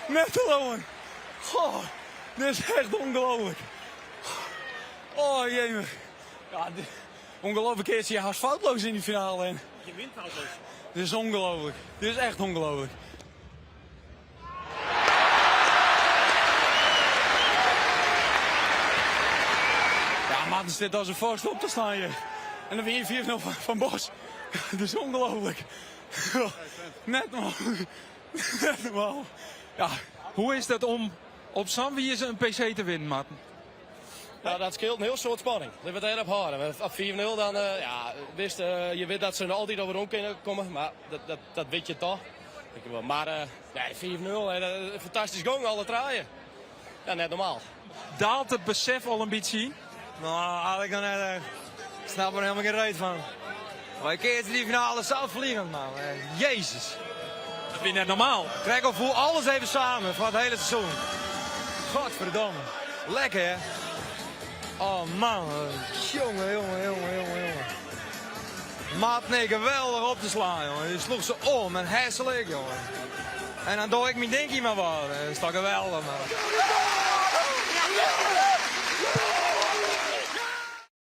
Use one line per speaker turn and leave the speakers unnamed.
net gewoon. Goh, dit is echt ongelooflijk. Oh jee. Ja, ongelooflijk is je haast foutloos in die finale. En
Je wint foutloos.
dit is ongelooflijk. Dit is echt ongelooflijk. Ja, maar het zit als een vorst op te staan hier. En dan win je 4-0 van Bos. Dit is ongelooflijk. Net normaal. Net normaal. Ja.
Hoe is dat om op Zandwier een PC te winnen, Martin?
Nou, dat scheelt een heel soort spanning. Dat wordt erg hard. Op 4-0 dan, je weet dat ze er altijd overom kunnen komen, maar dat weet je toch. Maar 4-0, een fantastisch gong, alle draaien. Ja, net normaal.
Daalt het besef al een beetje?
Nou, had ik dan net. Ik snap er helemaal geen reet van. Maar ik keer die finale zelf vliegen, man. Jezus.
Dat vind je net normaal.
Krijg al voor alles even samen voor het hele seizoen. Godverdomme. Lekker, hè? Oh, man. Jongen. Maat, nee, geweldig op te slaan, jongen. Je sloeg ze om en herselijk, jongen. En dan doe ik mijn dinkie maar wat. Dat is toch geweldig, man.